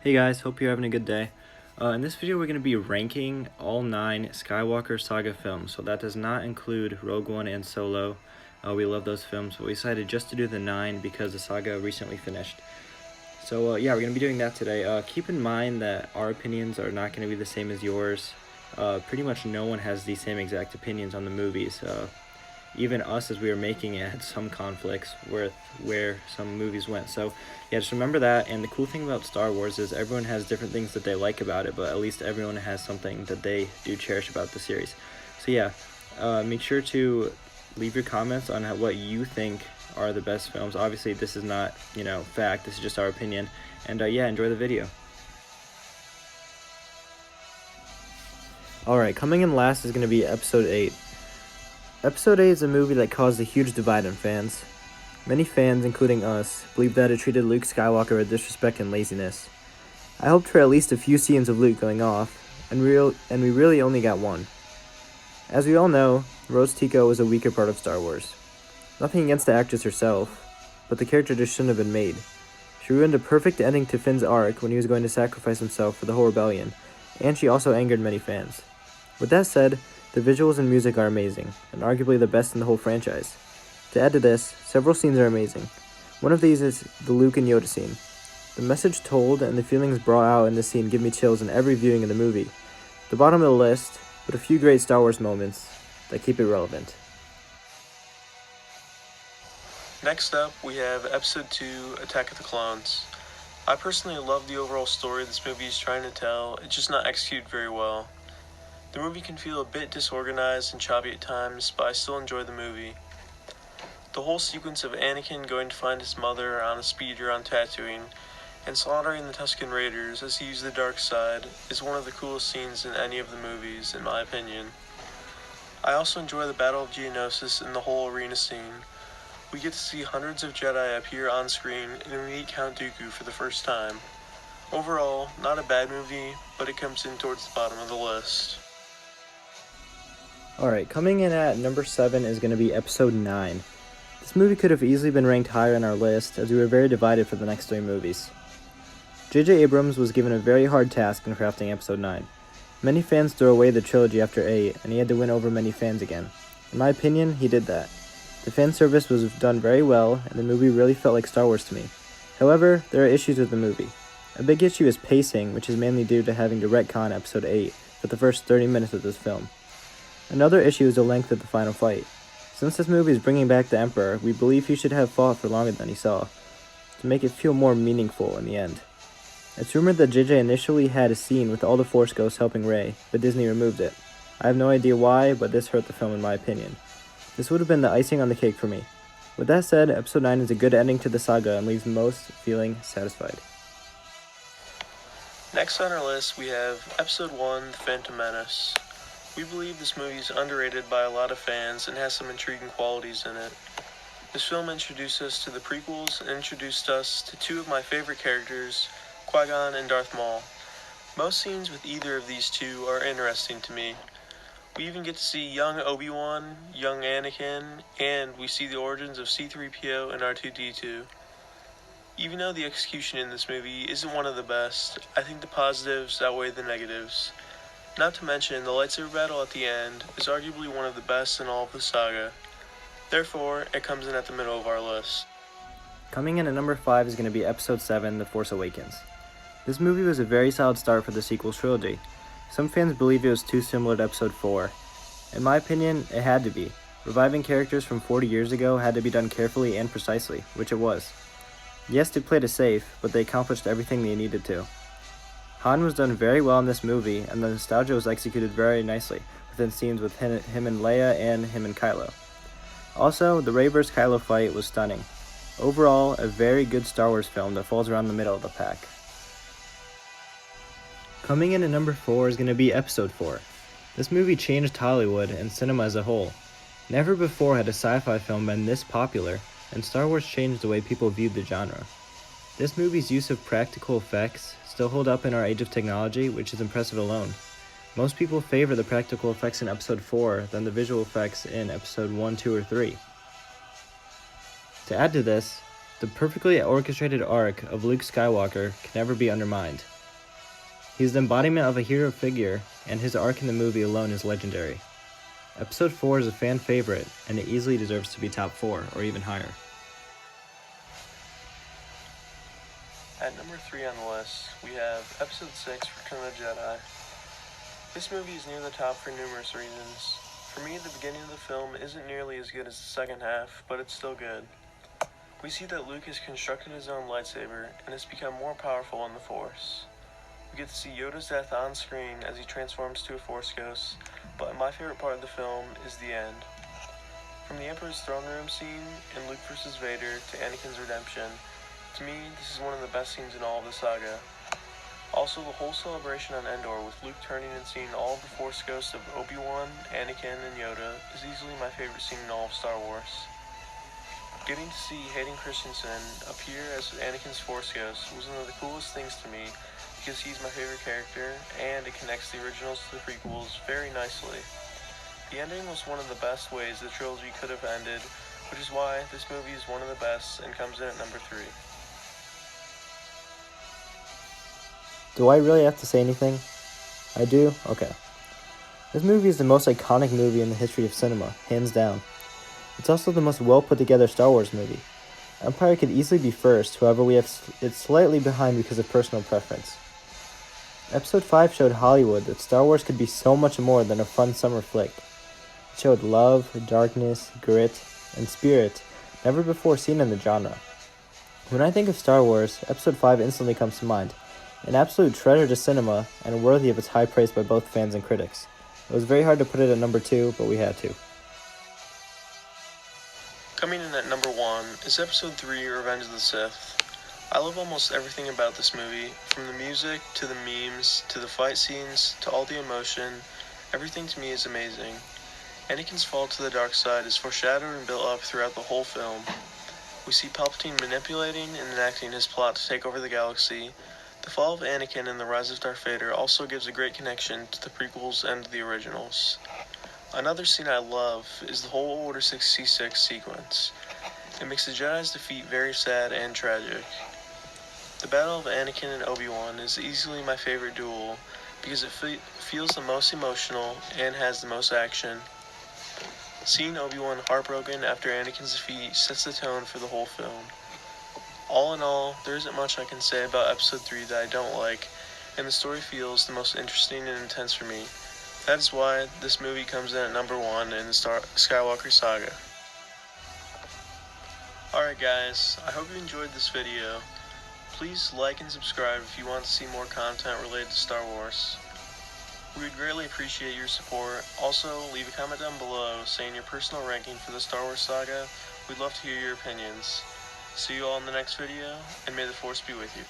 Hey guys, hope you're having a good day. In this video, we're going to be ranking all 9 Skywalker Saga films. So that does not include Rogue One and Solo. We love those films, but we decided just to do the 9 because the saga recently finished. So yeah, we're going to be doing that today. Keep in mind that our opinions are not going to be the same as yours. Pretty much no one has the same exact opinions on the movies. Even us, as we were making it, had some conflicts with where some movies went. So yeah, just remember that. And the cool thing about Star Wars is everyone has different things that they like about it, but at least everyone has something that they do cherish about the series. So yeah, make sure to leave your comments on what you think are the best films. Obviously, this is not, fact. This is just our opinion. And yeah, enjoy the video. Alright, coming in last is going to be Episode 8. Episode 8 is a movie that caused a huge divide in fans. Many fans, including us, believe that it treated Luke Skywalker with disrespect and laziness. I hoped for at least a few scenes of Luke going off, and we really only got one. As we all know, Rose Tico was a weaker part of Star Wars. Nothing against the actress herself, but the character just shouldn't have been made. She ruined a perfect ending to Finn's arc when he was going to sacrifice himself for the whole rebellion, and she also angered many fans. With that said, the visuals and music are amazing, and arguably the best in the whole franchise. To add to this, several scenes are amazing. One of these is the Luke and Yoda scene. The message told and the feelings brought out in this scene give me chills in every viewing of the movie. The bottom of the list, but a few great Star Wars moments that keep it relevant. Next up, we have Episode 2, Attack of the Clones. I personally love the overall story this movie is trying to tell, it's just not executed very well. The movie can feel a bit disorganized and choppy at times, but I still enjoy the movie. The whole sequence of Anakin going to find his mother on a speeder on Tatooine and slaughtering the Tusken Raiders as he used the dark side is one of the coolest scenes in any of the movies, in my opinion. I also enjoy the Battle of Geonosis and the whole arena scene. We get to see hundreds of Jedi appear on screen and we meet Count Dooku for the first time. Overall, not a bad movie, but it comes in towards the bottom of the list. Alright, coming in at number 7 is going to be Episode 9. This movie could have easily been ranked higher on our list, as we were very divided for the next 3 movies. J.J. Abrams was given a very hard task in crafting Episode 9. Many fans threw away the trilogy after 8, and he had to win over many fans again. In my opinion, he did that. The fan service was done very well, and the movie really felt like Star Wars to me. However, there are issues with the movie. A big issue is pacing, which is mainly due to having to retcon Episode 8 for the first 30 minutes of this film. Another issue is the length of the final fight. Since this movie is bringing back the Emperor, we believe he should have fought for longer than he saw, to make it feel more meaningful in the end. It's rumored that JJ initially had a scene with all the Force Ghosts helping Rey, but Disney removed it. I have no idea why, but this hurt the film in my opinion. This would have been the icing on the cake for me. With that said, Episode 9 is a good ending to the saga and leaves most feeling satisfied. Next on our list, we have Episode 1, The Phantom Menace. We believe this movie is underrated by a lot of fans and has some intriguing qualities in it. This film introduced us to the prequels and introduced us to 2 of my favorite characters, Qui-Gon and Darth Maul. Most scenes with either of these 2 are interesting to me. We even get to see young Obi-Wan, young Anakin, and we see the origins of C-3PO and R2-D2. Even though the execution in this movie isn't one of the best, I think the positives outweigh the negatives. Not to mention, the lightsaber battle at the end is arguably one of the best in all of the saga. Therefore, it comes in at the middle of our list. Coming in at number 5 is going to be Episode 7, The Force Awakens. This movie was a very solid start for the sequel trilogy. Some fans believe it was too similar to Episode 4. In my opinion, it had to be. Reviving characters from 40 years ago had to be done carefully and precisely, which it was. Yes, they played it safe, but they accomplished everything they needed to. Han was done very well in this movie, and the nostalgia was executed very nicely, within scenes with him and Leia and him and Kylo. Also, the Rey vs. Kylo fight was stunning. Overall, a very good Star Wars film that falls around the middle of the pack. Coming in at number 4 is going to be Episode 4. This movie changed Hollywood and cinema as a whole. Never before had a sci-fi film been this popular, and Star Wars changed the way people viewed the genre. This movie's use of practical effects still hold up in our age of technology, which is impressive alone. Most people favor the practical effects in Episode 4 than the visual effects in Episode 1, 2, or 3. To add to this, The perfectly orchestrated arc of Luke Skywalker can never be undermined. He is the embodiment of a hero figure, and his arc in the movie alone is legendary. Episode 4 is a fan favorite, and it easily deserves to be top 4 or even higher. At number 3 on the list, we have Episode 6, Return of the Jedi. This movie is near the top for numerous reasons. For me, the beginning of the film isn't nearly as good as the second half, but it's still good. We see that Luke has constructed his own lightsaber and has become more powerful in the Force. We get to see Yoda's death on screen as he transforms to a Force ghost, but my favorite part of the film is the end. From the Emperor's throne room scene in Luke vs. Vader to Anakin's redemption, to me, this is one of the best scenes in all of the saga. Also, the whole celebration on Endor with Luke turning and seeing all of the Force ghosts of Obi-Wan, Anakin, and Yoda is easily my favorite scene in all of Star Wars. Getting to see Hayden Christensen appear as Anakin's Force Ghost was one of the coolest things to me because he's my favorite character and it connects the originals to the prequels very nicely. The ending was one of the best ways the trilogy could have ended, which is why this movie is one of the best and comes in at number 3. Do I really have to say anything? I do? Okay. This movie is the most iconic movie in the history of cinema, hands down. It's also the most well put together Star Wars movie. Empire could easily be first, however we have it slightly behind because of personal preference. Episode 5 showed Hollywood that Star Wars could be so much more than a fun summer flick. It showed love, darkness, grit, and spirit never before seen in the genre. When I think of Star Wars, Episode 5 instantly comes to mind, an absolute treasure to cinema and worthy of its high praise by both fans and critics. It was very hard to put it at number 2, but we had to. Coming in at number 1 is Episode 3, Revenge of the Sith. I love almost everything about this movie, from the music, to the memes, to the fight scenes, to all the emotion. Everything to me is amazing. Anakin's fall to the dark side is foreshadowed and built up throughout the whole film. We see Palpatine manipulating and enacting his plot to take over the galaxy. The fall of Anakin and the rise of Darth Vader also gives a great connection to the prequels and the originals. Another scene I love is the whole Order 66 sequence. It makes the Jedi's defeat very sad and tragic. The battle of Anakin and Obi-Wan is easily my favorite duel because it feels the most emotional and has the most action. Seeing Obi-Wan heartbroken after Anakin's defeat sets the tone for the whole film. All in all, there isn't much I can say about Episode 3 that I don't like, and the story feels the most interesting and intense for me. That is why this movie comes in at number 1 in the Skywalker Saga. Alright guys, I hope you enjoyed this video. Please like and subscribe if you want to see more content related to Star Wars. We would greatly appreciate your support. Also, leave a comment down below saying your personal ranking for the Star Wars Saga. We'd love to hear your opinions. See you all in the next video, and may the Force be with you.